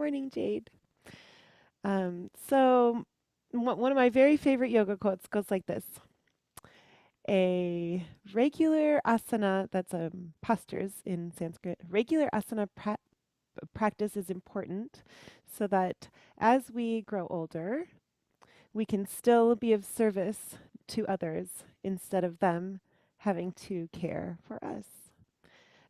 Morning, Jade. So one of my very favorite yoga quotes goes like this. A regular asana, that's postures in Sanskrit, regular asana practice is important so that as we grow older, we can still be of service to others instead of them having to care for us.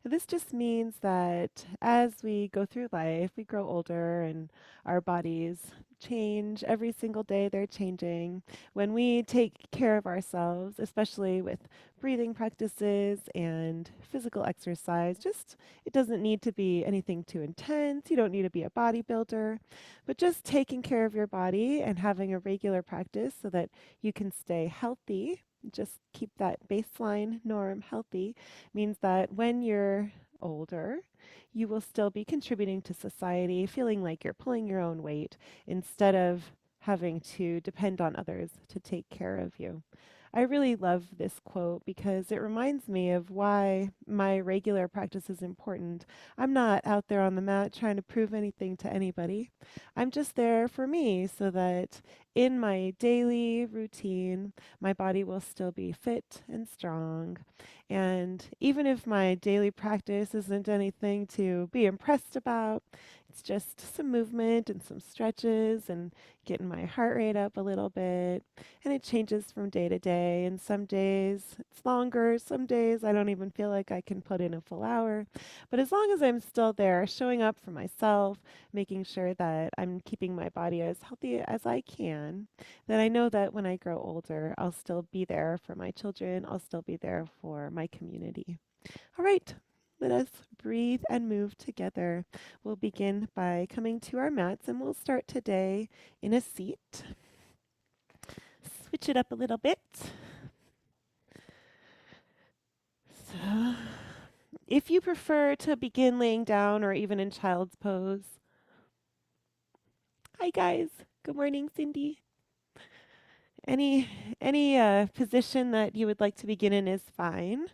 This just means that as we go through life, we grow older and our bodies change. Every single day they're changing. When we take care of ourselves, especially with breathing practices and physical exercise, just it doesn't need to be anything too intense. You don't need to be a bodybuilder, but just taking care of your body and having a regular practice so that you can stay healthy. Just keep that baseline norm healthy means that when you're older, you will still be contributing to society, feeling like you're pulling your own weight instead of having to depend on others to take care of you. I really love this quote because it reminds me of why my regular practice is important. I'm not out there on the mat trying to prove anything to anybody. I'm just there for me so that in my daily routine, my body will still be fit and strong. And even if my daily practice isn't anything to be impressed about, it's just some movement and some stretches and getting my heart rate up a little bit. And it changes from day to day. And some days it's longer, some days I don't even feel like I can put in a full hour. But as long as I'm still there, showing up for myself, making sure that I'm keeping my body as healthy as I can, then I know that when I grow older, I'll still be there for my children, I'll still be there for my community. All right, let us breathe and move together. We'll begin by coming to our mats and we'll start today in a seat. Switch it up a little bit. So, if you prefer to begin laying down or even in child's pose. Hi guys. Good morning, Cindy. Any any position that you would like to begin in is fine.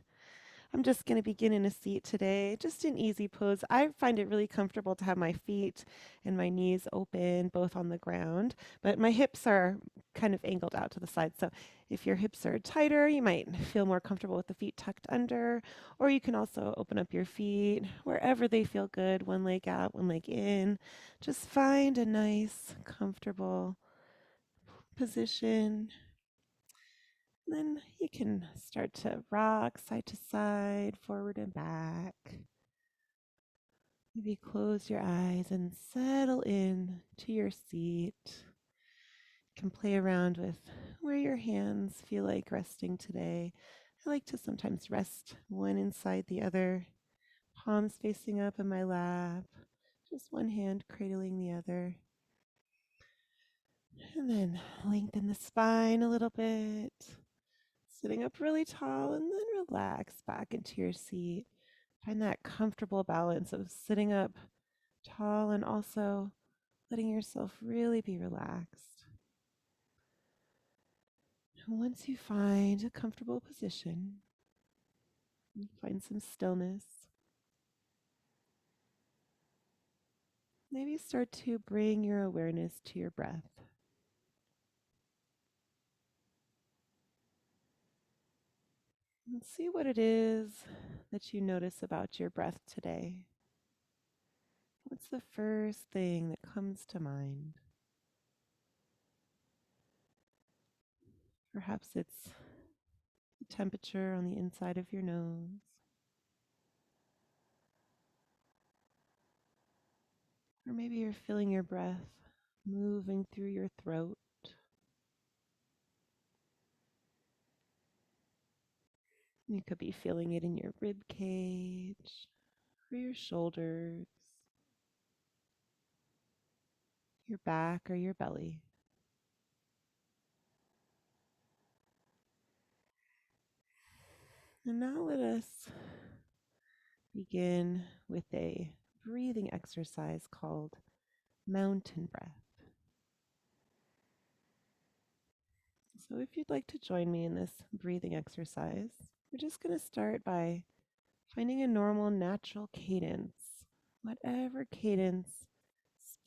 I'm just going to begin in a seat today, just an easy pose. I find it really comfortable to have my feet and my knees open, both on the ground, but my hips are kind of angled out to the side. So if your hips are tighter, you might feel more comfortable with the feet tucked under, or you can also open up your feet wherever they feel good, one leg out, one leg in. Just find a nice, comfortable position. Then you can start to rock side to side, forward and back. Maybe close your eyes and settle in to your seat. You can play around with where your hands feel like resting today. I like to sometimes rest one inside the other, palms facing up in my lap, just one hand cradling the other. And then lengthen the spine a little bit. Sitting up really tall and then relax back into your seat. Find that comfortable balance of sitting up tall and also letting yourself really be relaxed. And once you find a comfortable position, find some stillness. Maybe start to bring your awareness to your breath. And see what it is that you notice about your breath today. What's the first thing that comes to mind? Perhaps it's the temperature on the inside of your nose. Or maybe you're feeling your breath moving through your throat. You could be feeling it in your rib cage, or your shoulders, your back, or your belly. And now let us begin with a breathing exercise called mountain breath. So if you'd like to join me in this breathing exercise, we're just going to start by finding a normal, natural cadence, whatever cadence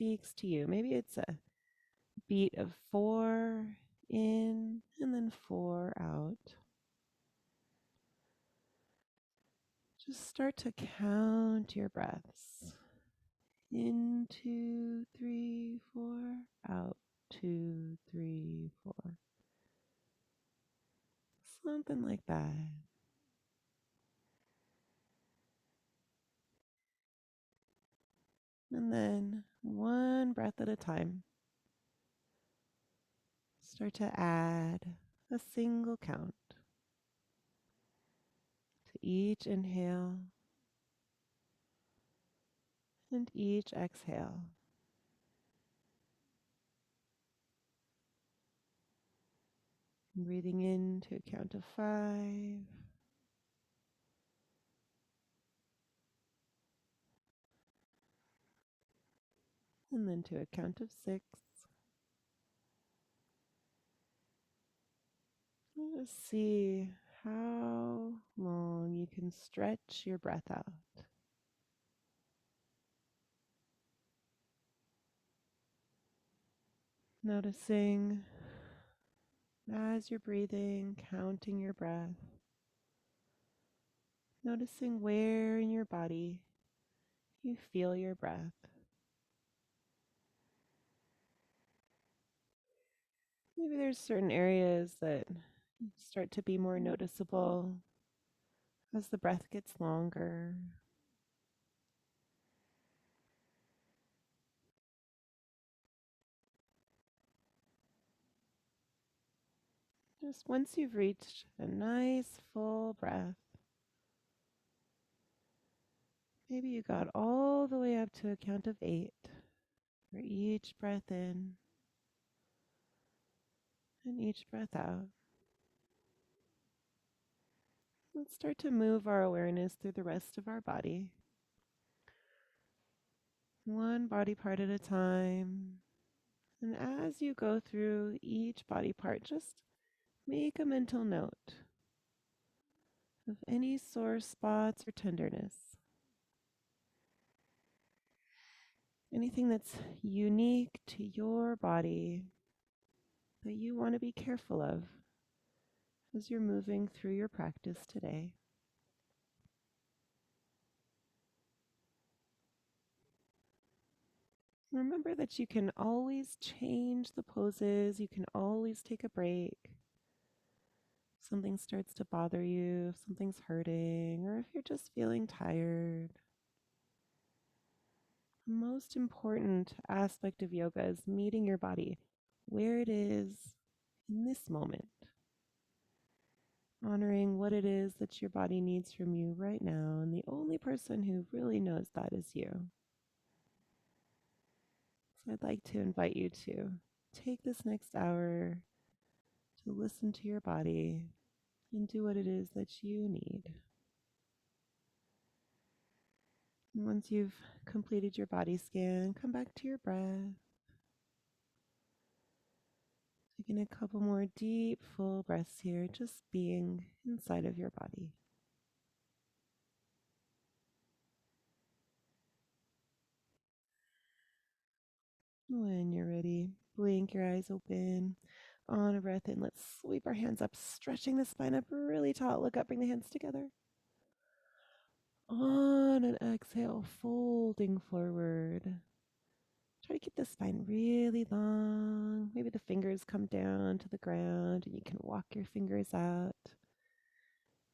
speaks to you. Maybe it's a beat of 4 in and then 4 out. Just start to count your breaths. In 2, 3, 4, out 2, 3, 4. Something like that. And then one breath at a time, start to add a single count to each inhale and each exhale. Breathing in to a count of 5. And then to a count of 6. Just see how long you can stretch your breath out. Noticing as you're breathing, counting your breath, noticing where in your body you feel your breath. Maybe there's certain areas that start to be more noticeable as the breath gets longer. Just once you've reached a nice full breath, maybe you got all the way up to a count of 8 for each breath in and each breath out. Let's start to move our awareness through the rest of our body. One body part at a time. And as you go through each body part, just make a mental note of any sore spots or tenderness. Anything that's unique to your body that you want to be careful of as you're moving through your practice today. Remember that you can always change the poses, you can always take a break. If something starts to bother you, if something's hurting, or if you're just feeling tired. The most important aspect of yoga is meeting your body where it is in this moment. Honoring what it is that your body needs from you right now, and the only person who really knows that is you. So I'd like to invite you to take this next hour to listen to your body and do what it is that you need. And once you've completed your body scan, come back to your breath. Taking a couple more deep, full breaths here, just being inside of your body. When you're ready, blink your eyes open. On a breath in, let's sweep our hands up, stretching the spine up really tall. Look up, bring the hands together. On an exhale, folding forward. Try to keep the spine really long. Maybe the fingers come down to the ground and you can walk your fingers out.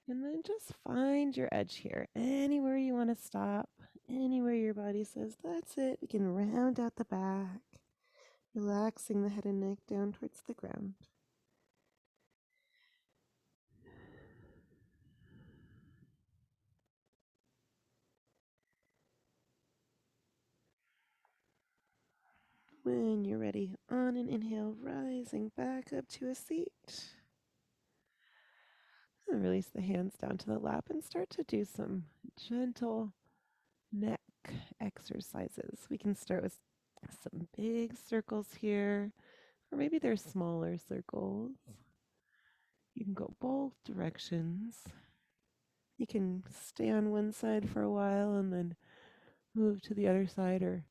And then just find your edge here. Anywhere you want to stop, anywhere your body says, that's it. We can round out the back, relaxing the head and neck down towards the ground. When you're ready, on an inhale, rising back up to a seat. And release the hands down to the lap and start to do some gentle neck exercises. We can start with some big circles here, or maybe they're smaller circles. You can go both directions. You can stay on one side for a while and then move to the other side, or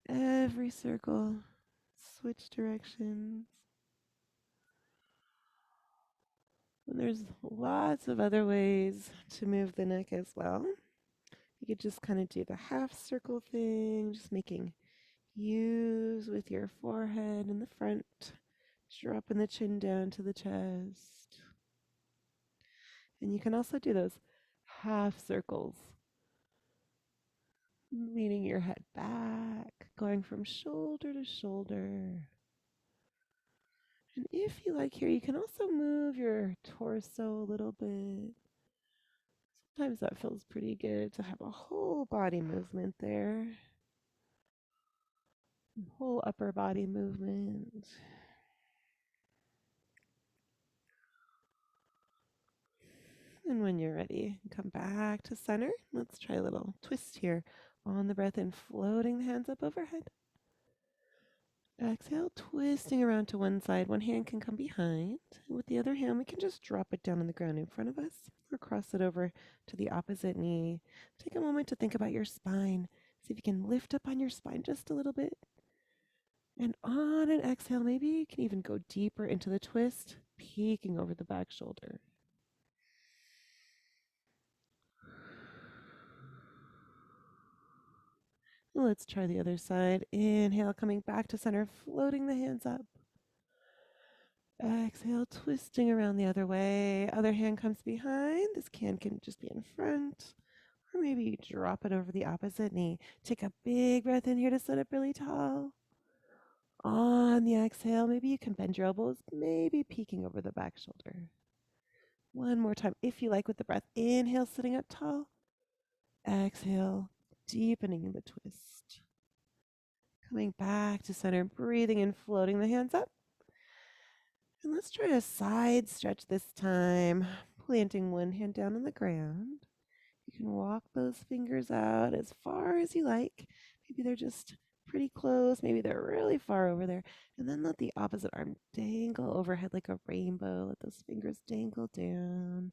every circle, switch directions. And there's lots of other ways to move the neck as well. You could just kind of do the half circle thing, just making U's with your forehead in the front, dropping the chin down to the chest. And you can also do those half circles, leaning your head back, going from shoulder to shoulder. And if you like here, you can also move your torso a little bit. Sometimes that feels pretty good to have a whole body movement there. Whole upper body movement. And when you're ready, come back to center. Let's try a little twist here on the breath in, floating the hands up overhead. Exhale, twisting around to one side. One hand can come behind. And with the other hand, we can just drop it down on the ground in front of us or cross it over to the opposite knee. Take a moment to think about your spine. See if you can lift up on your spine just a little bit. And on an exhale, maybe you can even go deeper into the twist, peeking over the back shoulder. Let's try the other side. Inhale, coming back to center, floating the hands up. Exhale, twisting around the other way. Other hand comes behind. This can just be in front. Or maybe you drop it over the opposite knee. Take a big breath in here to sit up really tall. On the exhale, maybe you can bend your elbows, maybe peeking over the back shoulder. One more time, if you like, with the breath. Inhale, sitting up tall. Exhale, deepening the twist. Coming back to center, breathing and floating the hands up. And let's try a side stretch this time, planting one hand down on the ground. You can walk those fingers out as far as you like. Maybe they're just pretty close. Maybe they're really far over there. And then let the opposite arm dangle overhead like a rainbow. Let those fingers dangle down.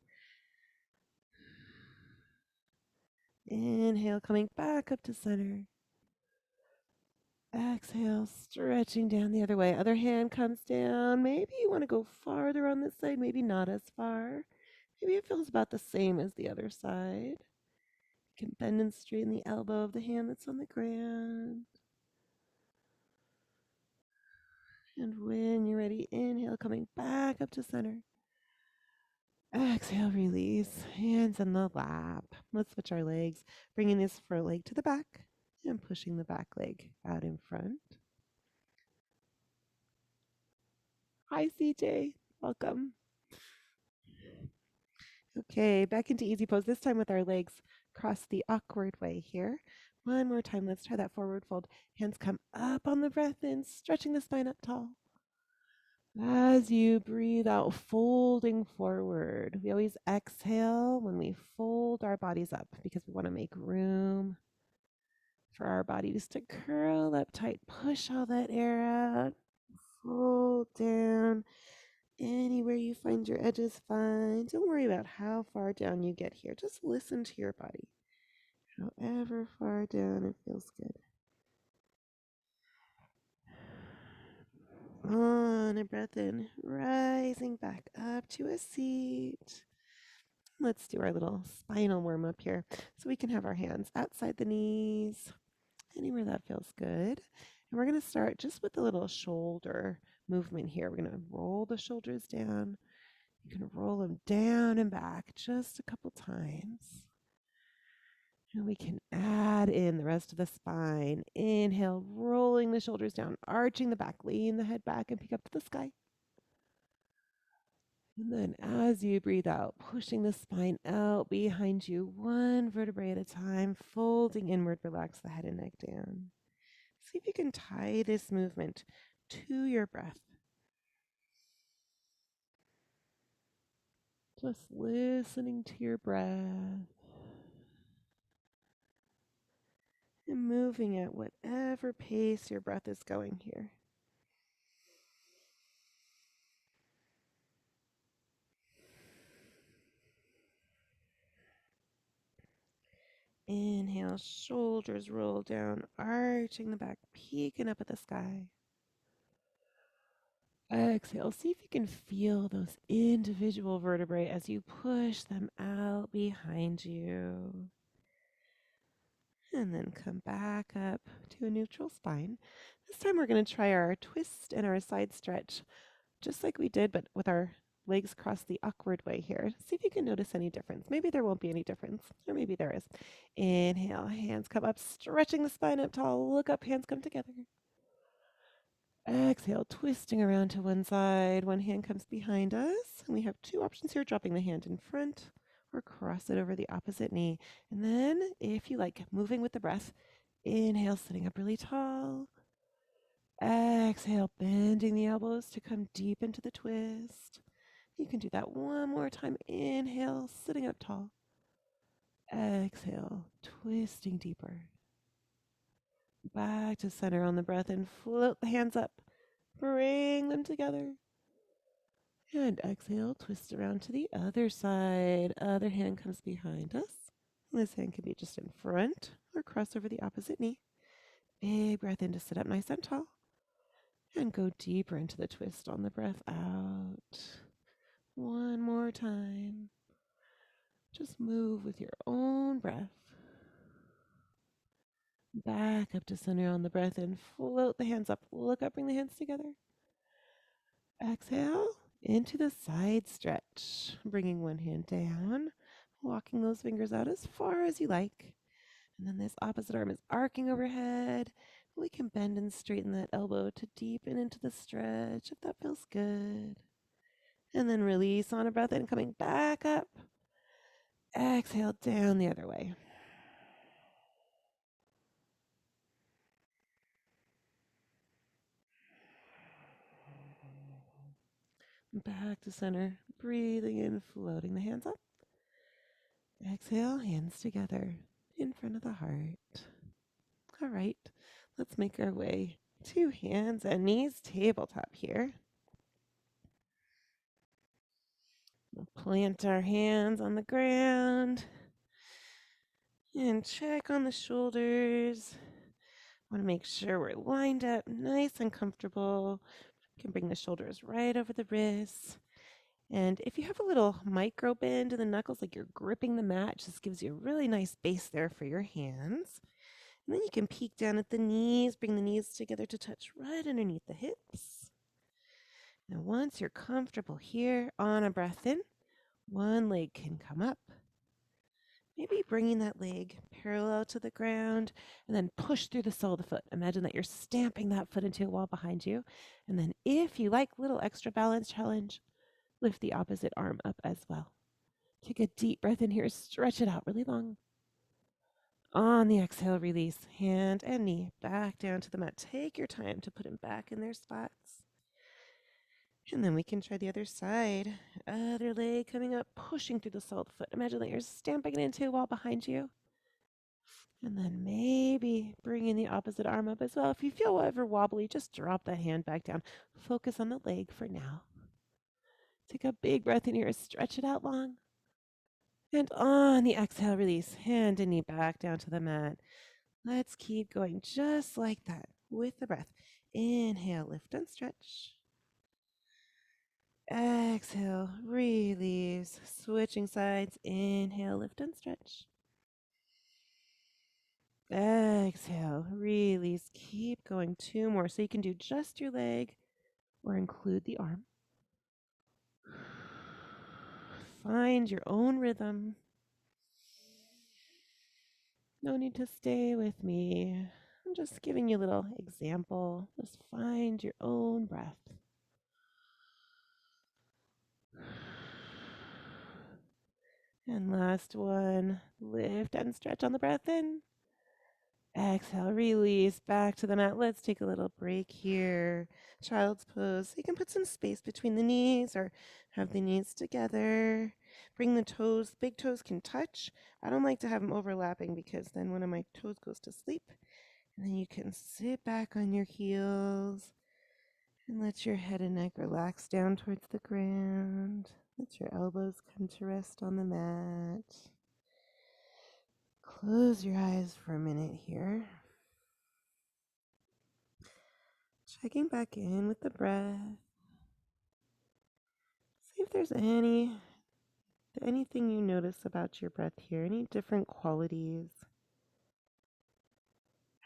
Inhale, coming back up to center. Exhale, stretching down the other way. Other hand comes down. Maybe you want to go farther on this side, maybe not as far. Maybe it feels about the same as the other side. You can bend and straighten the elbow of the hand that's on the ground. And when you're ready, inhale, coming back up to center. Exhale, release. Hands in the lap. Let's switch our legs, bringing this front leg to the back and pushing the back leg out in front. Hi, CJ. Welcome. Okay, back into easy pose, this time with our legs crossed the awkward way here. One more time, let's try that forward fold. Hands come up on the breath in, stretching the spine up tall. As you breathe out, folding forward. We always exhale when we fold our bodies up because we want to make room for our bodies to curl up tight. Push all that air out. Fold down. Anywhere you find your edge is fine. Don't worry about how far down you get here. Just listen to your body. However far down it feels good. On a breath in, rising back up to a seat. Let's do our little spinal warm up here. So we can have our hands outside the knees, anywhere that feels good. And we're going to start just with a little shoulder movement here. We're going to roll the shoulders down. You can roll them down and back just a couple times. And we can add in the rest of the spine. Inhale, rolling the shoulders down, arching the back, lean the head back and pick up to the sky. And then as you breathe out, pushing the spine out behind you, one vertebrae at a time, folding inward, relax the head and neck down. See if you can tie this movement to your breath. Just listening to your breath and moving at whatever pace your breath is going here. Inhale, shoulders roll down, arching the back, peeking up at the sky. Exhale, see if you can feel those individual vertebrae as you push them out behind you. And then come back up to a neutral spine. This time we're going to try our twist and our side stretch, just like we did, but with our legs crossed the awkward way here. See if you can notice any difference. Maybe there won't be any difference, or maybe there is. Inhale, hands come up, stretching the spine up tall. Look up, hands come together. Exhale, twisting around to one side. One hand comes behind us. And we have two options here, dropping the hand in front or cross it over the opposite knee. And then, if you like, moving with the breath. Inhale, sitting up really tall. Exhale, bending the elbows to come deep into the twist. You can do that one more time. Inhale, sitting up tall. Exhale, twisting deeper. Back to center on the breath and float the hands up. Bring them together. And exhale, twist around to the other side. Other hand comes behind us. This hand can be just in front or cross over the opposite knee. Big breath in to sit up nice and tall. And go deeper into the twist on the breath out. One more time. Just move with your own breath. Back up to center on the breath and float the hands up. Look up, bring the hands together. Exhale into the side stretch. Bringing one hand down, walking those fingers out as far as you like. And then this opposite arm is arcing overhead. We can bend and straighten that elbow to deepen into the stretch if that feels good. And then release on a breath in, coming back up. Exhale down the other way. Back to center, breathing in, floating the hands up. Exhale, hands together in front of the heart. All right, let's make our way to hands and knees, tabletop here. We'll plant our hands on the ground and check on the shoulders. Want to make sure we're lined up nice and comfortable. You can bring the shoulders right over the wrists. And if you have a little micro bend in the knuckles, like you're gripping the mat, just gives you a really nice base there for your hands. And then you can peek down at the knees, bring the knees together to touch right underneath the hips. Now, once you're comfortable here, on a breath in, one leg can come up. Maybe bringing that leg parallel to the ground and then push through the sole of the foot. Imagine that you're stamping that foot into a wall behind you. And then if you like, little extra balance challenge, lift the opposite arm up as well. Take a deep breath in here, stretch it out really long. On the exhale, release hand and knee back down to the mat. Take your time to put them back in their spots. And then we can try the other side. Other leg coming up, pushing through the sole of the foot. Imagine that you're stamping it into a wall behind you. And then maybe bringing the opposite arm up as well. If you feel ever wobbly, just drop that hand back down. Focus on the leg for now. Take a big breath in here, stretch it out long. And on the exhale, release hand and knee back down to the mat. Let's keep going just like that with the breath. Inhale, lift and stretch. Exhale, release. Switching sides. Inhale, lift and stretch. Exhale, release. Keep going. Two more. So you can do just your leg or include the arm. Find your own rhythm. No need to stay with me. I'm just giving you a little example. Just find your own breath. And last one, lift and stretch on the breath in. Exhale, release back to the mat. Let's take a little break here. Child's pose. You can put some space between the knees or have the knees together. Bring the toes. Big toes can touch. I don't like to have them overlapping because then one of my toes goes to sleep. And then you can sit back on your heels and let your head and neck relax down towards the ground. Let your elbows come to rest on the mat. Close your eyes for a minute here. Checking back in with the breath. See if there's anything you notice about your breath here, any different qualities,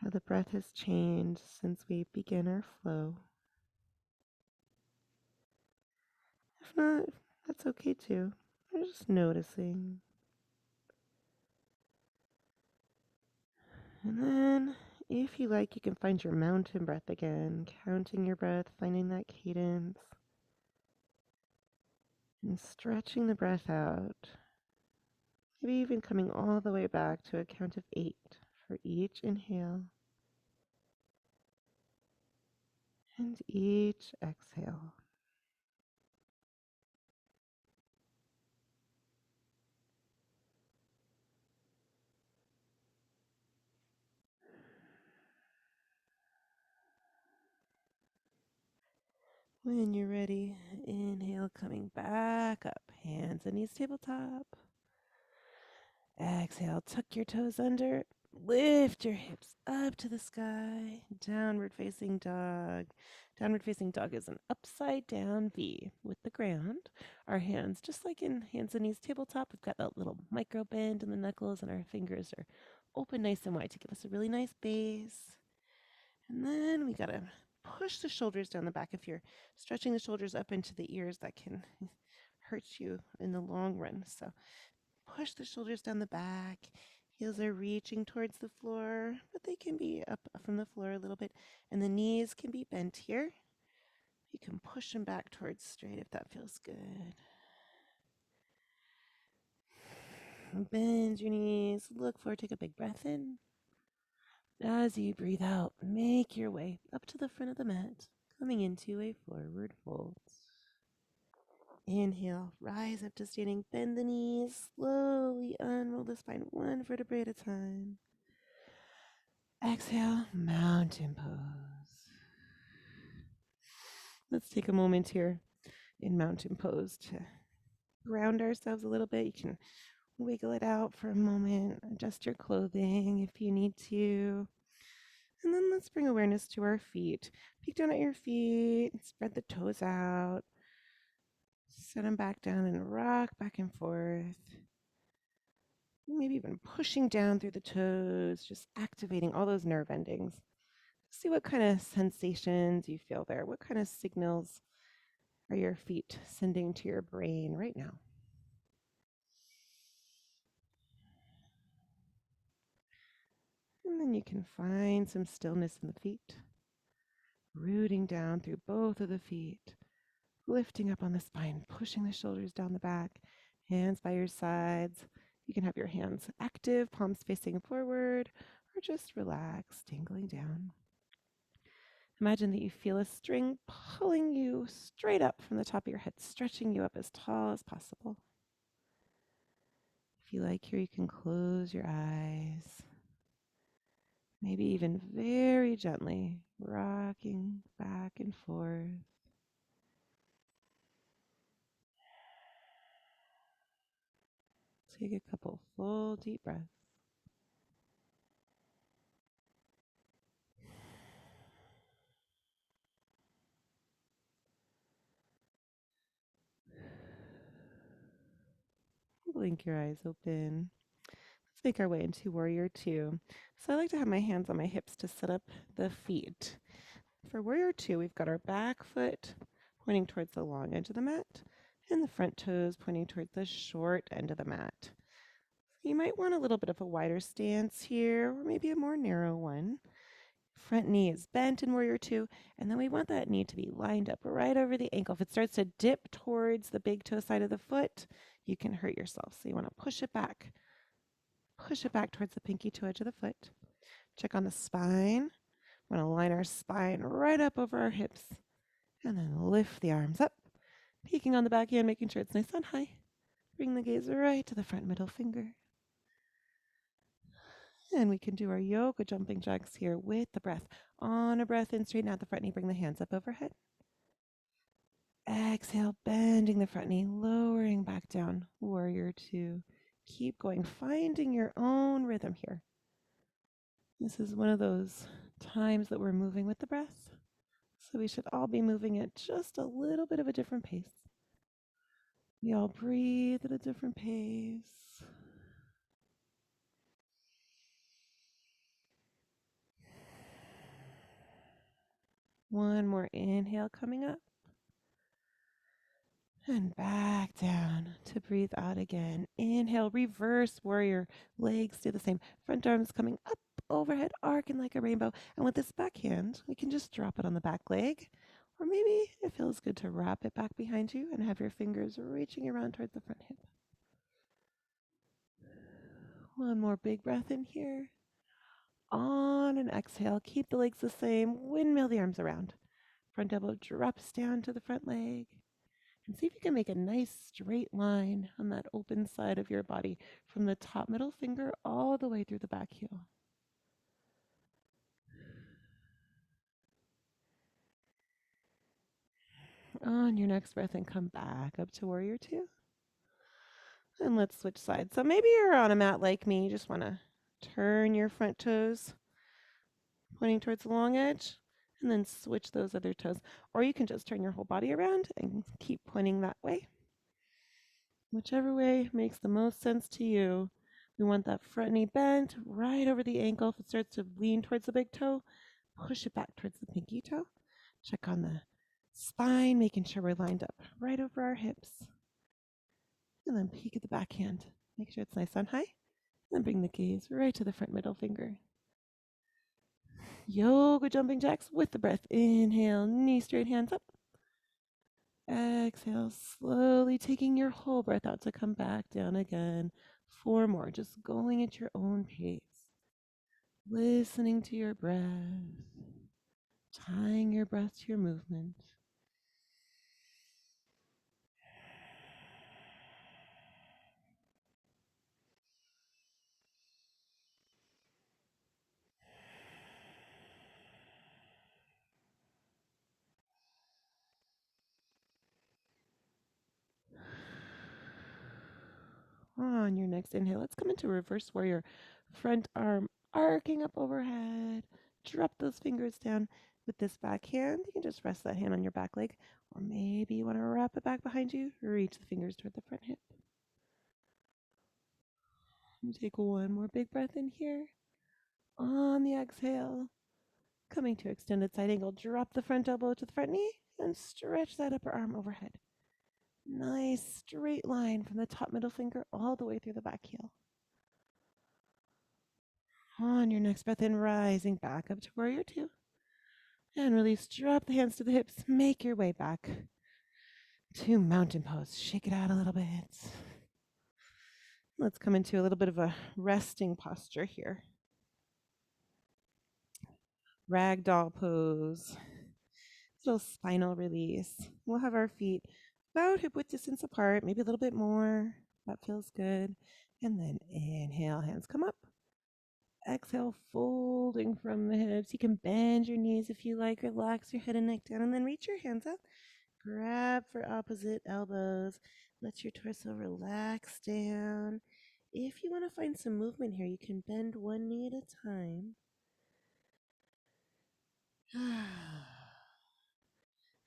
how the breath has changed since we began our flow. If not, that's okay too. We're just noticing. And then, if you like, you can find your mountain breath again, counting your breath, finding that cadence, and stretching the breath out. Maybe even coming all the way back to a count of 8 for each inhale and each exhale. When you're ready, inhale, coming back up, hands and knees tabletop. Exhale, tuck your toes under, lift your hips up to the sky, downward facing dog. Downward facing dog is an upside down V with the ground. Our hands, just like in hands and knees tabletop, we've got that little micro bend in the knuckles and our fingers are open nice and wide to give us a really nice base. And then we gotta push the shoulders down the back. If you're stretching the shoulders up into the ears, that can hurt you in the long run. So push the shoulders down the back. Heels are reaching towards the floor, but they can be up from the floor a little bit. And the knees can be bent here. You can push them back towards straight if that feels good. Bend your knees. Look forward. Take a big breath in. As you breathe out, make your way up to the front of the mat, coming into a forward fold. Inhale, rise up to standing, bend the knees, slowly unroll the spine one vertebrae at a time. Exhale, mountain pose. Let's take a moment here in mountain pose to ground ourselves a little bit. You can wiggle it out for a moment, adjust your clothing if you need to. And then let's bring awareness to our feet. Peek down at your feet, spread the toes out. Set them back down and rock back and forth. Maybe even pushing down through the toes, just activating all those nerve endings. See what kind of sensations you feel there. What kind of signals are your feet sending to your brain right now? And then you can find some stillness in the feet, rooting down through both of the feet, lifting up on the spine, pushing the shoulders down the back, hands by your sides. You can have your hands active, palms facing forward, or just relaxed, dangling down. Imagine that you feel a string pulling you straight up from the top of your head, stretching you up as tall as possible. If you like here, you can close your eyes. Maybe even very gently rocking back and forth. Take a couple full deep breaths. Blink your eyes open. Let's make our way into Warrior Two. So I like to have my hands on my hips to set up the feet. For Warrior Two, we've got our back foot pointing towards the long edge of the mat and the front toes pointing towards the short end of the mat. You might want a little bit of a wider stance here, or maybe a more narrow one. Front knee is bent in Warrior Two, and then we want that knee to be lined up right over the ankle. If it starts to dip towards the big toe side of the foot, you can hurt yourself. So you want to push it back. Push it back towards the pinky toe edge of the foot. Check on the spine. We want to line our spine right up over our hips, and then lift the arms up, peeking on the back hand, making sure it's nice and high. Bring the gaze right to the front middle finger. And we can do our yoga jumping jacks here with the breath. On a breath in, straighten out the front knee, bring the hands up overhead. Exhale, bending the front knee, lowering back down. Warrior Two. Keep going, finding your own rhythm here. This is one of those times that we're moving with the breath. So we should all be moving at just a little bit of a different pace. We all breathe at a different pace. One more inhale coming up. And back down to breathe out again. Inhale, reverse warrior. Legs do the same. Front arms coming up, overhead, arcing like a rainbow. And with this back hand, we can just drop it on the back leg. Or maybe it feels good to wrap it back behind you and have your fingers reaching around towards the front hip. One more big breath in here. On an exhale, keep the legs the same. Windmill the arms around. Front elbow drops down to the front leg. And see if you can make a nice straight line on that open side of your body from the top middle finger all the way through the back heel. On your next breath and come back up to warrior two. And let's switch sides. So maybe you're on a mat like me. You just want to turn your front toes pointing towards the long edge and then switch those other toes. Or you can just turn your whole body around and keep pointing that way. Whichever way makes the most sense to you. We want that front knee bent right over the ankle. If it starts to lean towards the big toe, push it back towards the pinky toe. Check on the spine, making sure we're lined up right over our hips. And then peek at the backhand. Make sure it's nice on high. And then bring the gaze right to the front middle finger. Yoga jumping jacks with the breath. Inhale, knee straight, hands up. Exhale, slowly taking your whole breath out to come back down again. 4 more, just going at your own pace. Listening to your breath, tying your breath to your movement. On your next inhale, let's come into reverse warrior. Front arm arcing up overhead. Drop those fingers down. With this back hand, you can just rest that hand on your back leg. Or maybe you want to wrap it back behind you. Reach the fingers toward the front hip. And take one more big breath in here. On the exhale, coming to extended side angle, drop the front elbow to the front knee and stretch that upper arm overhead. Nice straight line from the top middle finger all the way through the back heel. On your next breath in, rising back up to warrior two. And release, drop the hands to the hips, make your way back to mountain pose. Shake it out a little bit. Let's come into a little bit of a resting posture here. Ragdoll pose. Little spinal release. We'll have our feet about hip width distance apart, maybe a little bit more. That feels good. And then inhale, hands come up. Exhale, folding from the hips. You can bend your knees if you like. Relax your head and neck down, and then reach your hands up. Grab for opposite elbows. Let your torso relax down. If you want to find some movement here, you can bend one knee at a time.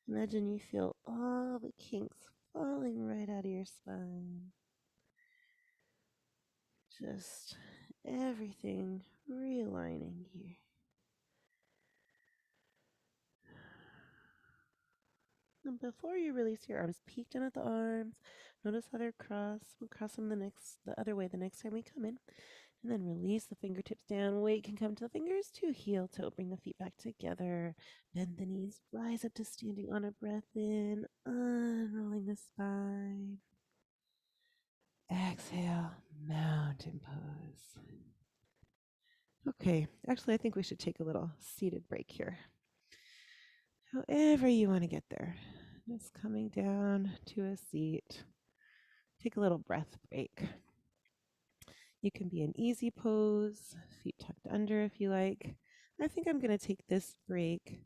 Imagine you feel all the kinks falling right out of your spine. Just everything realigning here. And before you release your arms, peek down at the arms. Notice how they're crossed. We'll cross them the other way the next time we come in. And then release the fingertips down. Weight can come to the fingers to heel toe. Bring the feet back together. Bend the knees. Rise up to standing on a breath in. Unrolling the spine. Exhale, mountain pose. Okay, actually, I think we should take a little seated break here. However you want to get there. Just coming down to a seat. Take a little breath break. You can be in easy pose, feet tucked under if you like. I think I'm going to take this break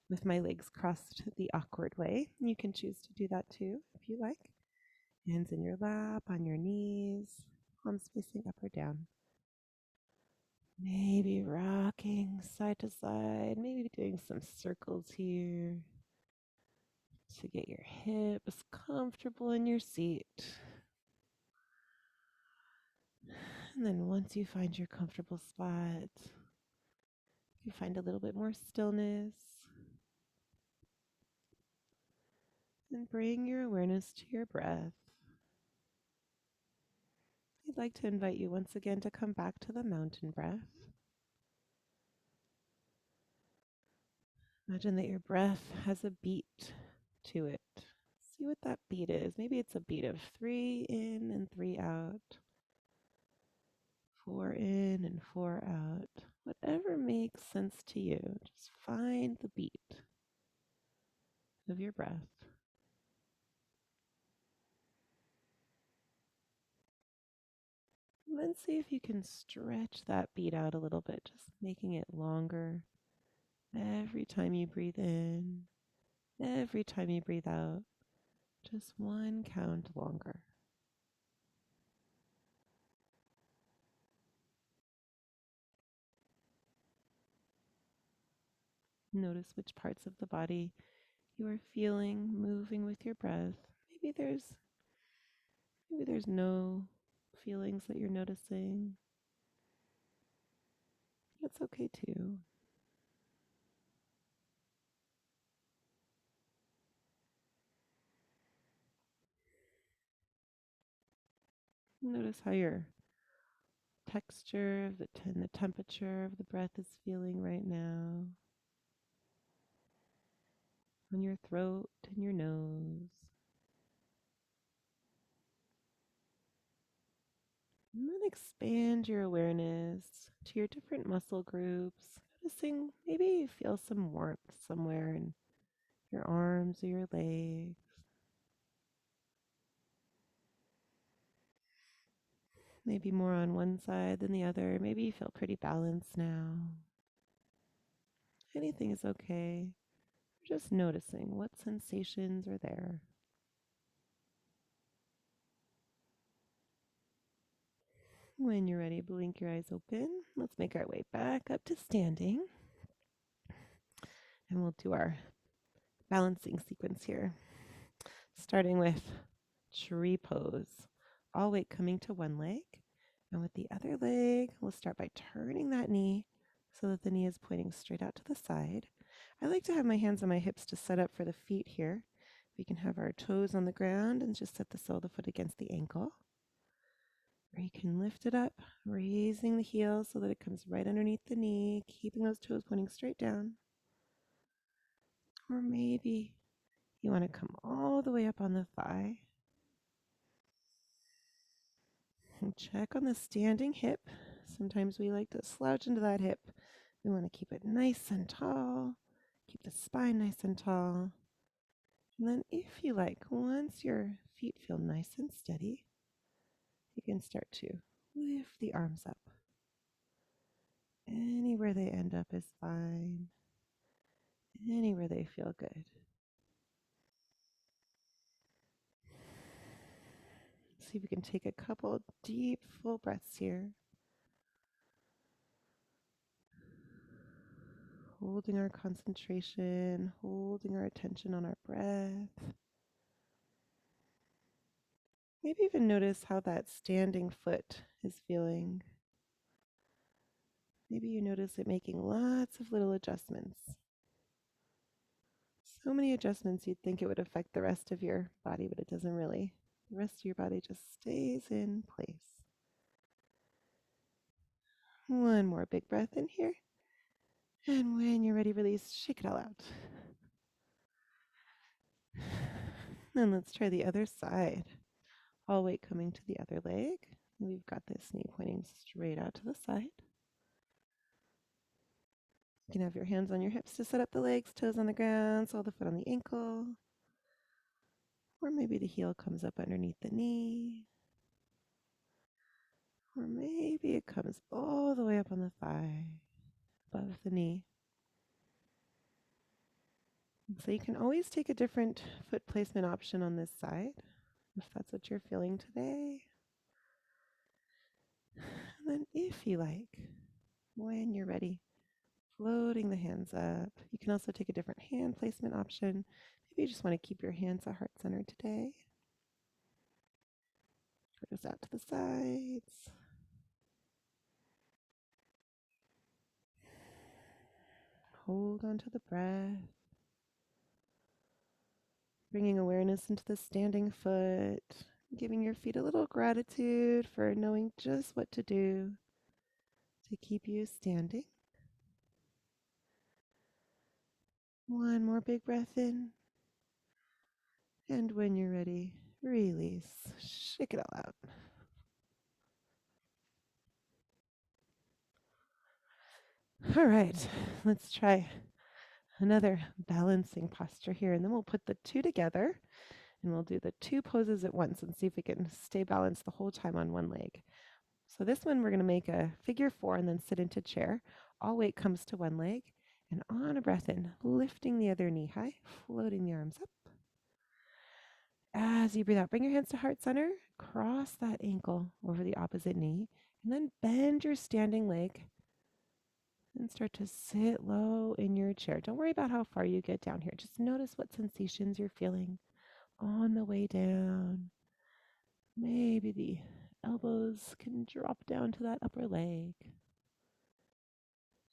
with my legs crossed the awkward way. You can choose to do that too if you like. Hands in your lap, on your knees. palms facing up or down. Maybe rocking side to side, maybe doing some circles here to get your hips comfortable in your seat. And then once you find your comfortable spot, you find a little bit more stillness and bring your awareness to your breath. I'd like to invite you once again to come back to the mountain breath. Imagine that your breath has a beat to it. See what that beat is. Maybe it's a beat of 3 in and 3 out, 4 in and 4 out. Whatever makes sense to you, just find the beat of your breath. And then see if you can stretch that beat out a little bit, just making it longer. Every time you breathe in, every time you breathe out, just one count longer. Notice which parts of the body you are feeling moving with your breath. Maybe there's no feelings that you're noticing. That's okay too. Notice how your texture of and the temperature of the breath is feeling right now on your throat and your nose. And then expand your awareness to your different muscle groups, noticing maybe you feel some warmth somewhere in your arms or your legs. Maybe more on one side than the other. Maybe you feel pretty balanced now. Anything is okay. Just noticing what sensations are there. When you're ready, blink your eyes open. Let's make our way back up to standing. And we'll do our balancing sequence here. Starting with tree pose. All weight coming to one leg. And with the other leg, we'll start by turning that knee so that the knee is pointing straight out to the side. I like to have my hands on my hips to set up for the feet here. We can have our toes on the ground and just set the sole of the foot against the ankle. Or you can lift it up, raising the heel so that it comes right underneath the knee, keeping those toes pointing straight down. Or maybe you want to come all the way up on the thigh. And check on the standing hip. Sometimes we like to slouch into that hip. We want to keep it nice and tall, keep the spine nice and tall. And then if you like, once your feet feel nice and steady, you can start to lift the arms up. Anywhere they end up is fine. Anywhere they feel good. See if we can take a couple deep, full breaths here. Holding our concentration, holding our attention on our breath. Maybe even notice how that standing foot is feeling. Maybe you notice it making lots of little adjustments. So many adjustments you'd think it would affect the rest of your body, but it doesn't really. The rest of your body just stays in place. One more big breath in here. And when you're ready, release, shake it all out. Then let's try the other side. All weight coming to the other leg. We've got this knee pointing straight out to the side. You can have your hands on your hips to set up the legs, toes on the ground, sole of the foot on the ankle. Or maybe the heel comes up underneath the knee. Or maybe it comes all the way up on the thigh, above the knee. So you can always take a different foot placement option on this side, if that's what you're feeling today. then if you like, when you're ready, floating the hands up. You can also take a different hand placement option. Maybe you just want to keep your hands at heart center today. Goes out to the sides. Hold on to the breath. Bringing awareness into the standing foot. Giving your feet a little gratitude for knowing just what to do to keep you standing. One more big breath in. And when you're ready, release. Shake it all out. All right, let's try another balancing posture here. And then we'll put the two together and we'll do the two poses at once and see if we can stay balanced the whole time on one leg. So this one, we're going to make a figure 4 and then sit into chair. All weight comes to one leg. And on a breath in, lifting the other knee high, floating the arms up. As you breathe out, bring your hands to heart center, cross that ankle over the opposite knee, and then bend your standing leg and start to sit low in your chair. Don't worry about how far you get down here. Just notice what sensations you're feeling on the way down. Maybe the elbows can drop down to that upper leg.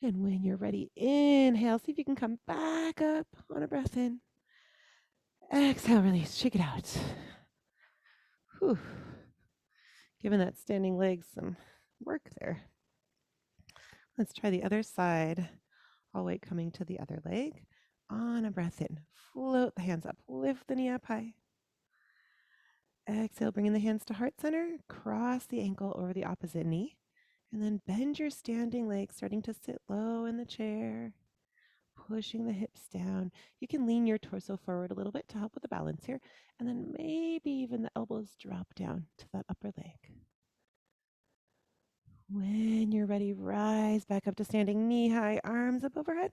And when you're ready, inhale. See if you can come back up on a breath in. Exhale, release. Shake it out. Whew. Giving that standing leg some work there. Let's try the other side. All weight coming to the other leg. On a breath in, float the hands up, lift the knee up high. Exhale, bringing the hands to heart center, cross the ankle over the opposite knee, and then bend your standing leg, starting to sit low in the chair, pushing the hips down. You can lean your torso forward a little bit to help with the balance here, and then maybe even the elbows drop down to that upper leg. When you're ready, rise back up to standing knee high, arms up overhead.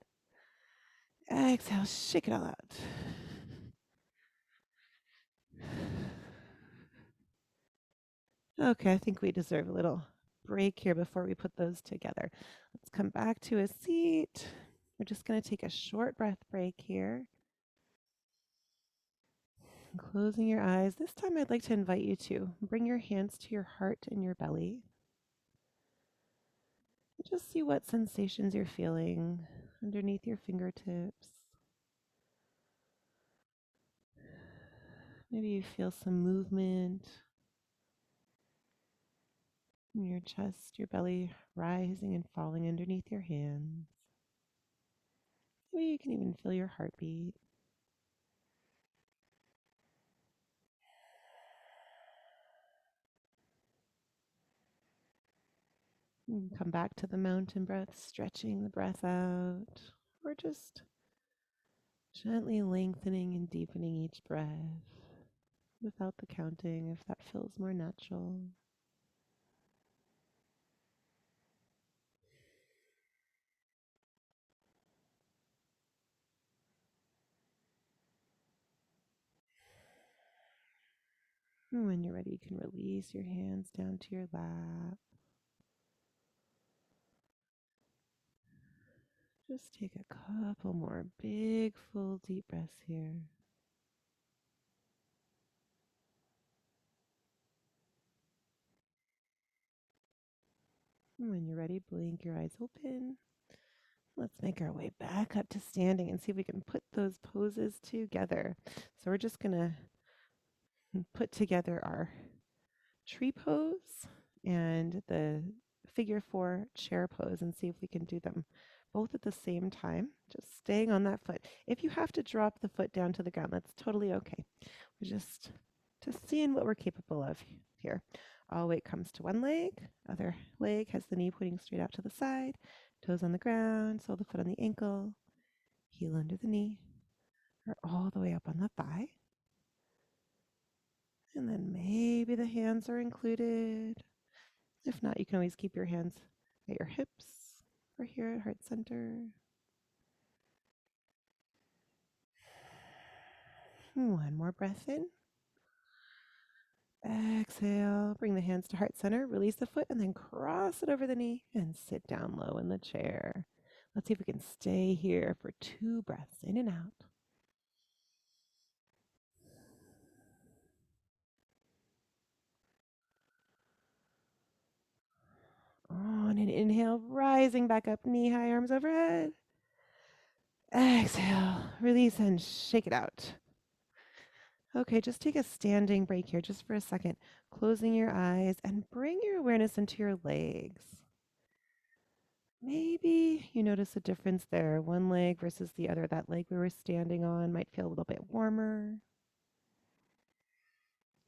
Exhale, shake it all out. Okay, I think we deserve a little break here before we put those together. Let's come back to a seat. We're just going to take a short breath break here. Closing your eyes. This time I'd like to invite you to bring your hands to your heart and your belly. Just see what sensations you're feeling underneath your fingertips. Maybe you feel some movement in your chest, your belly rising and falling underneath your hands. Maybe you can even feel your heartbeat. You can come back to the mountain breath, stretching the breath out, or just gently lengthening and deepening each breath without the counting if that feels more natural. And when you're ready, you can release your hands down to your lap. Just take a couple more big, full, deep breaths here. And when you're ready, blink your eyes open. Let's make our way back up to standing and see if we can put those poses together. So we're just going to put together our tree pose and the figure 4 chair pose and see if we can do them both at the same time, just staying on that foot. If you have to drop the foot down to the ground, that's totally okay. We're just seeing what we're capable of here. All weight comes to one leg, other leg has the knee pointing straight out to the side, toes on the ground, sole the foot on the ankle, heel under the knee, or all the way up on the thigh. And then maybe the hands are included. If not, you can always keep your hands at your hips or here at heart center. One more breath in. Exhale, bring the hands to heart center, release the foot, and then cross it over the knee and sit down low in the chair. Let's see if we can stay here for 2 breaths in and out. On an inhale, rising back up, knee high, arms overhead. Exhale, release and shake it out. Okay, just take a standing break here just for a second, closing your eyes and bring your awareness into your legs. Maybe you notice a difference there. One leg versus the other. That leg we were standing on might feel a little bit warmer.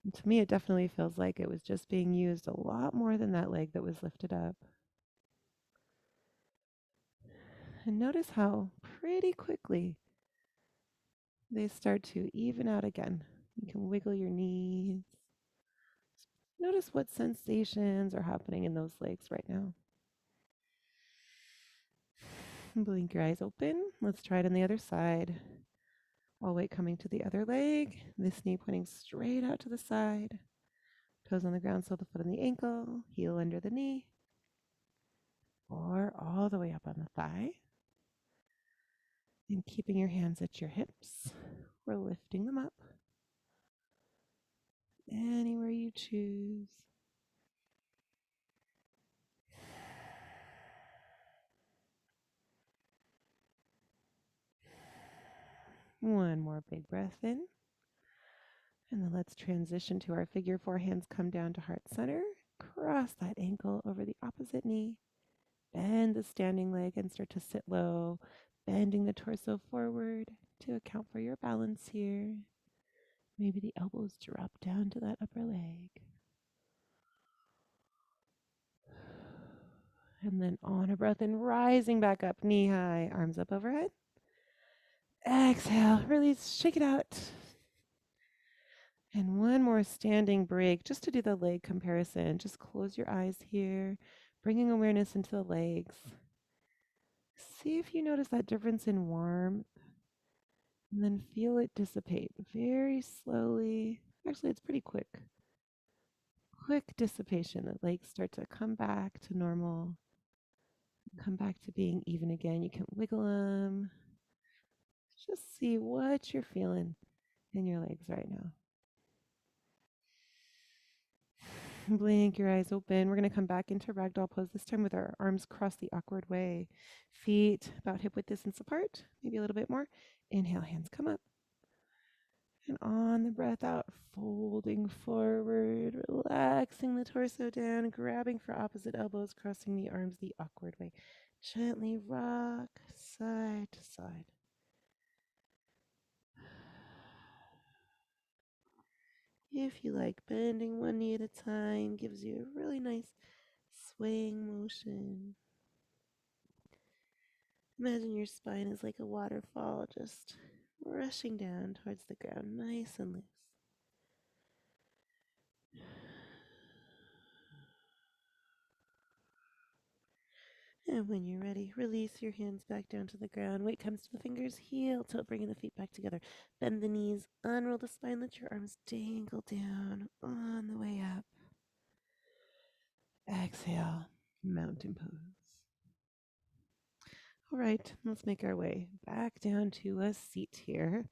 And to me, it definitely feels like it was just being used a lot more than that leg that was lifted up. And notice how pretty quickly they start to even out again. You can wiggle your knees. Notice what sensations are happening in those legs right now. Blink your eyes open. Let's try it on the other side. All weight coming to the other leg. This knee pointing straight out to the side. Toes on the ground, so the foot on the ankle. Heel under the knee. Or all the way up on the thigh. And keeping your hands at your hips. We're lifting them up. Anywhere you choose. One more big breath in. And then let's transition to our figure 4. Hands come down to heart center. Cross that ankle over the opposite knee. Bend the standing leg and start to sit low, bending the torso forward to account for your balance here. Maybe the elbows drop down to that upper leg. And then on a breath in, rising back up, knee high, arms up overhead. Exhale, release, shake it out. And one more standing break just to do the leg comparison. Just close your eyes here, bringing awareness into the legs. See if you notice that difference in warmth, and then feel it dissipate very slowly. Actually, it's pretty quick. Quick dissipation. The legs start to come back to normal, come back to being even again. You can wiggle them. Just see what you're feeling in your legs right now. Blink your eyes open. We're going to come back into Ragdoll Pose, this time with our arms crossed the awkward way. Feet about hip width distance apart, maybe a little bit more. Inhale, hands come up. And on the breath out, folding forward, relaxing the torso down, grabbing for opposite elbows, crossing the arms the awkward way. Gently rock side to side. If you like, bending one knee at a time gives you a really nice swaying motion. Imagine your spine is like a waterfall, just rushing down towards the ground, nice and loose. And when you're ready, release your hands back down to the ground. Weight comes to the fingers, heel tilt, bringing the feet back together. Bend the knees, unroll the spine, let your arms dangle down on the way up. Exhale, mountain pose. All right, let's make our way back down to a seat here.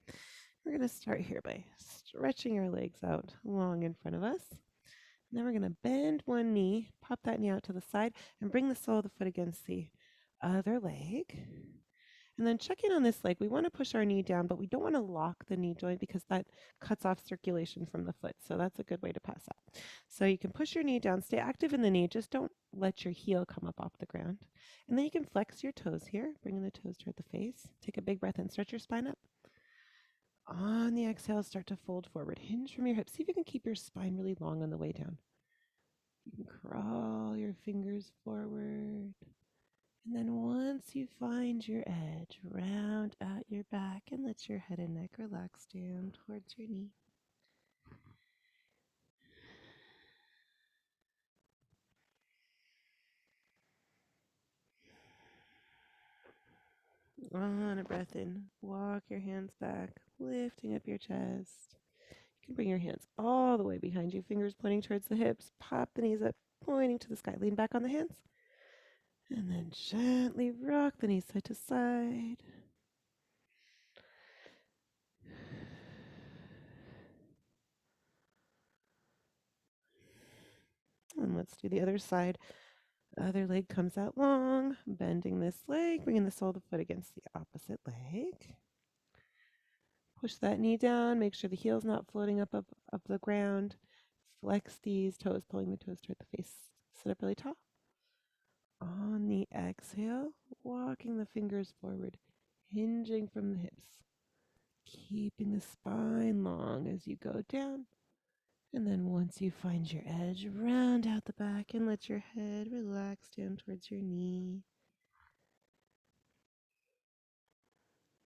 We're going to start here by stretching our legs out long in front of us. And then we're going to bend one knee, pop that knee out to the side, and bring the sole of the foot against the other leg. And then check in on this leg. We want to push our knee down, but we don't want to lock the knee joint because that cuts off circulation from the foot. So that's a good way to pass out. So you can push your knee down, stay active in the knee, just don't let your heel come up off the ground. And then you can flex your toes here, bringing the toes toward the face. Take a big breath and stretch your spine up. On the exhale, start to fold forward. Hinge from your hips. See if you can keep your spine really long on the way down. You can crawl your fingers forward. And then once you find your edge, round out your back and let your head and neck relax down towards your knee. On a breath in, walk your hands back, lifting up your chest. You can bring your hands all the way behind you, fingers pointing towards the hips. Pop the knees up, pointing to the sky. Lean back on the hands. And then gently rock the knees side to side. And let's do the other side. Other leg comes out long, bending this leg, bringing the sole of the foot against the opposite leg. Push that knee down, make sure the heel's not floating up the ground. Flex these toes, pulling the toes toward the face. Sit up really tall. On the exhale, walking the fingers forward, hinging from the hips. Keeping the spine long as you go down. And then once you find your edge, round out the back and let your head relax down towards your knee.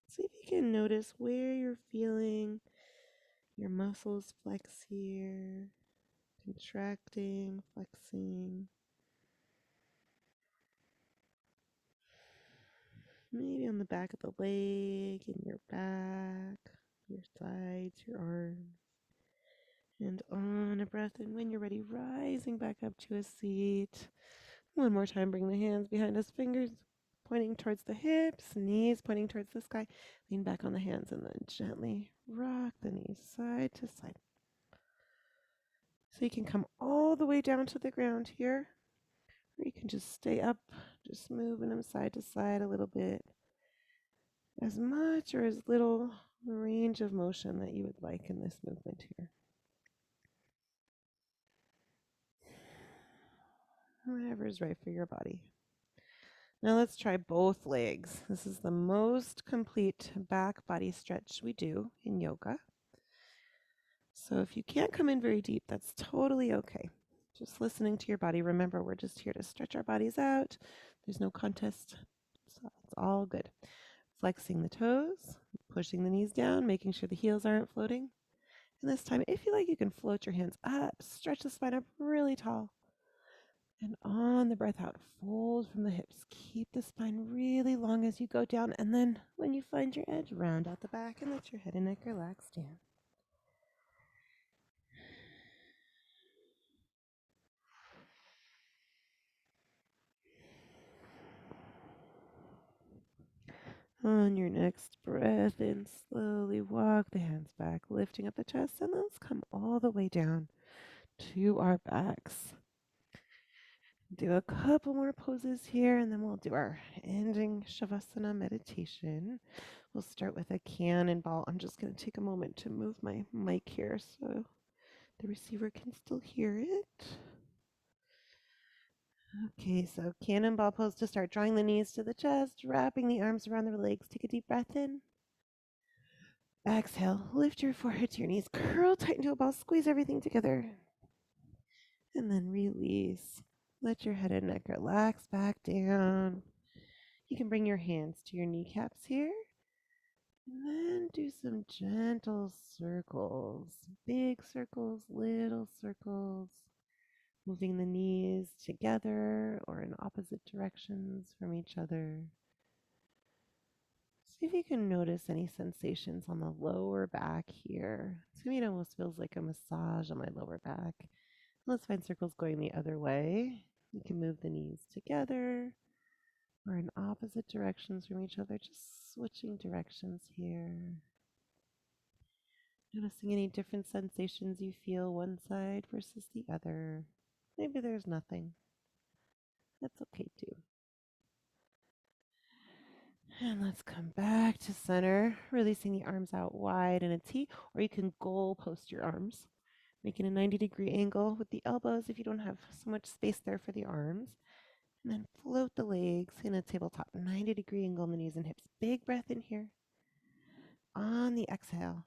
See if you can notice where you're feeling your muscles flex here, contracting, flexing. Maybe on the back of the leg, in your back, your sides, your arms. And on a breath in, when you're ready, rising back up to a seat. One more time, bring the hands behind us, fingers pointing towards the hips, knees pointing towards the sky. Lean back on the hands and then gently rock the knees side to side. So you can come all the way down to the ground here, or you can just stay up, just moving them side to side a little bit. As much or as little range of motion that you would like in this movement here. Whatever is right for your body. Now let's try both legs. This is the most complete back body stretch we do in yoga. So if you can't come in very deep, that's totally okay. Just listening to your body. Remember, we're just here to stretch our bodies out. There's no contest, so it's all good. Flexing the toes, pushing the knees down, making sure the heels aren't floating. And this time, if you like, you can float your hands up, stretch the spine up really tall. And on the breath out, fold from the hips. Keep the spine really long as you go down. And then when you find your edge, round out the back and let your head and neck relax down. On your next breath in, slowly walk the hands back, lifting up the chest, and let's come all the way down to our backs. Do a couple more poses here, and then we'll do our ending Shavasana meditation. We'll start with a cannonball. I'm just going to take a moment to move my mic here so the receiver can still hear it. Okay, so cannonball pose to start. Drawing the knees to the chest, wrapping the arms around the legs. Take a deep breath in. Exhale, lift your forehead to your knees, curl tight into a ball, squeeze everything together. And then release. Let your head and neck relax back down. You can bring your hands to your kneecaps here. And then do some gentle circles. Big circles, little circles. Moving the knees together or in opposite directions from each other. See if you can notice any sensations on the lower back here. To me, it almost feels like a massage on my lower back. Let's find circles going the other way. You can move the knees together or in opposite directions from each other, just switching directions here. Noticing any different sensations you feel one side versus the other. Maybe there's nothing. That's okay too. And let's come back to center, releasing the arms out wide in a T, or you can goal post your arms, making a 90-degree angle with the elbows if you don't have so much space there for the arms. And then float the legs in a tabletop, 90-degree angle on the knees and hips. Big breath in here. On the exhale,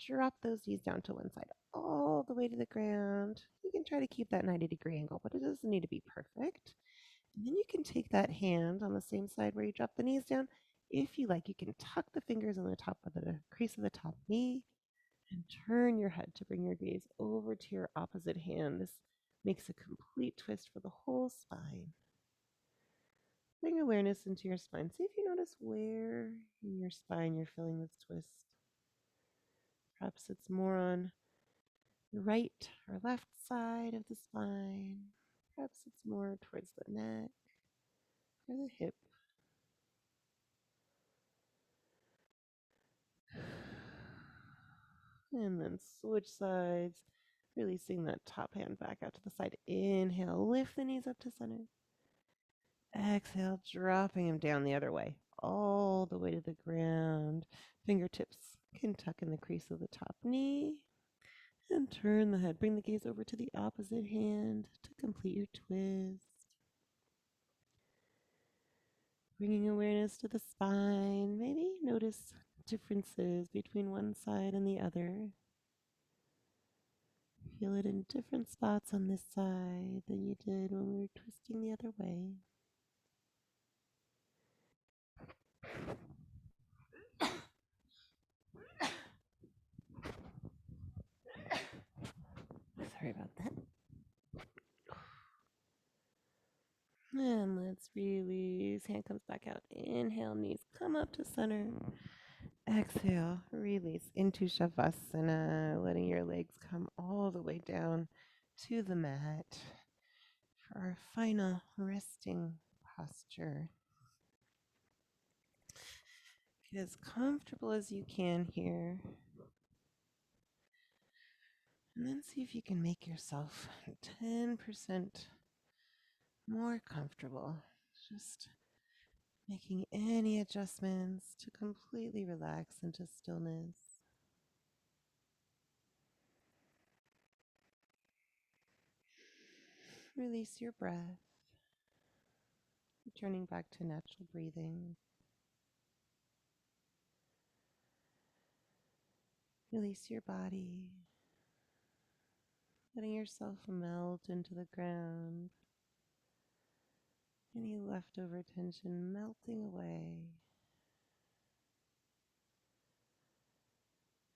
drop those knees down to one side, all the way to the ground. You can try to keep that 90-degree angle, but it doesn't need to be perfect. And then you can take that hand on the same side where you drop the knees down. If you like, you can tuck the fingers on the top of the crease of the top knee and turn your head to bring your gaze over to your opposite hand. This makes a complete twist for the whole spine. Bring awareness into your spine. See if you notice where in your spine you're feeling this twist. Perhaps it's more on right or left side of the spine. Perhaps it's more towards the neck or the hip. And then switch sides, releasing that top hand back out to the side. Inhale, lift the knees up to center. Exhale, dropping them down the other way, all the way to the ground. Fingertips can tuck in the crease of the top knee. And turn the head. Bring the gaze over to the opposite hand to complete your twist. Bringing awareness to the spine. Maybe notice differences between one side and the other. Feel it in different spots on this side than you did when we were twisting the other way. Sorry about that. And let's release. Hand comes back out. Inhale, knees come up to center. Exhale, release into Shavasana, letting your legs come all the way down to the mat for our final resting posture. Get as comfortable as you can here. And then see if you can make yourself 10% more comfortable. Just making any adjustments to completely relax into stillness. Release your breath, returning back to natural breathing. Release your body, letting yourself melt into the ground. Any leftover tension melting away.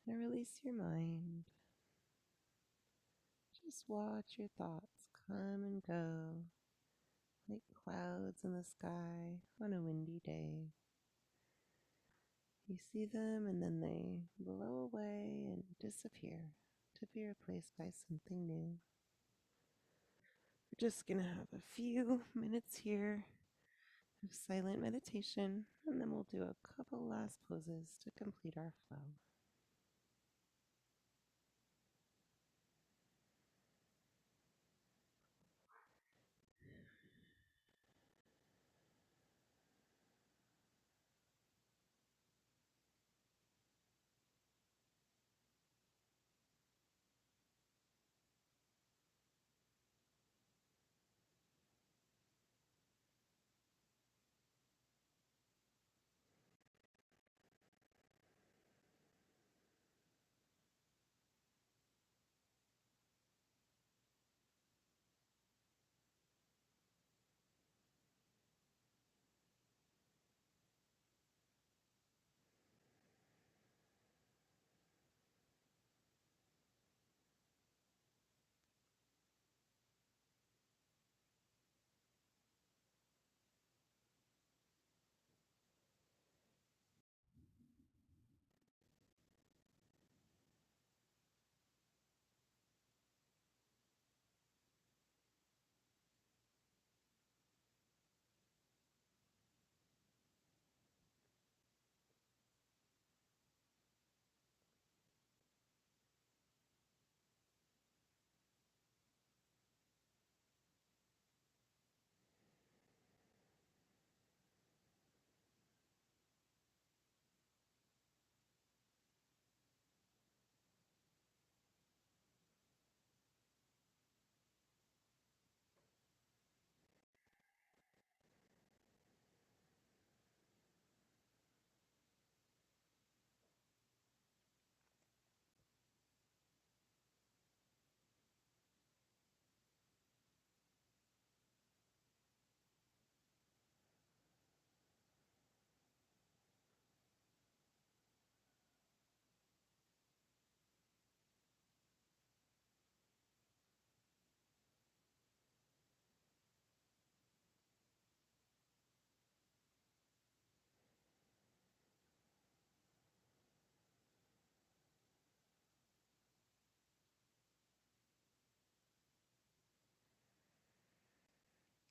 And release your mind. Just watch your thoughts come and go like clouds in the sky on a windy day. You see them and then they blow away and disappear to be replaced by something new. We're just going to have a few minutes here of silent meditation, and then we'll do a couple last poses to complete our flow.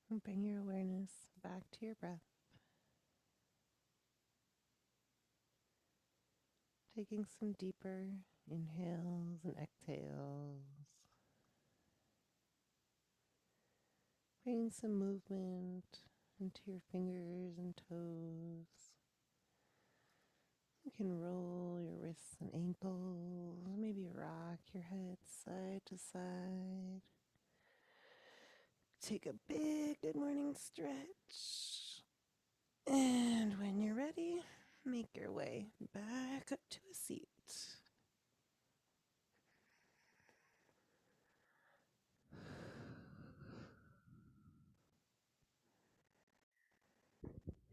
And bring your awareness back to your breath, taking some deeper inhales and exhales. Bring some movement into your fingers and toes. You can roll your wrists and ankles, maybe rock your head side to side. Take a big good morning stretch. And when you're ready, make your way back up to a seat.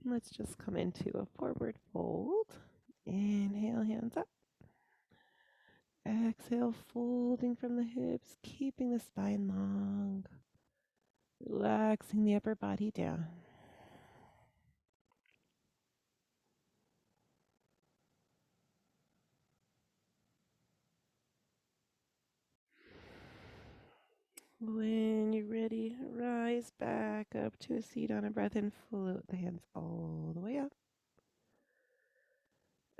Let's just come into a forward fold. Inhale, hands up. Exhale, folding from the hips, keeping the spine long. Relaxing the upper body down. When you're ready, rise back up to a seat on a breath and float the hands all the way up.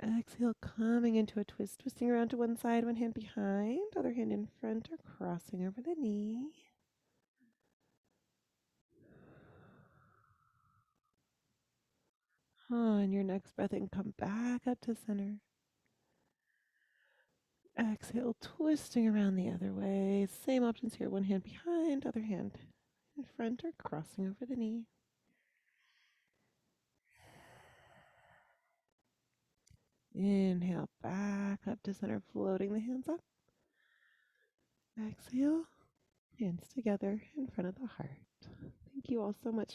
Exhale, coming into a twist, twisting around to one side, one hand behind, other hand in front or crossing over the knee. On your next breath in, come back up to center. Exhale, twisting around the other way. Same options here, one hand behind, other hand in front or crossing over the knee. Inhale, back up to center, floating the hands up. Exhale, hands together in front of the heart. Thank you all so much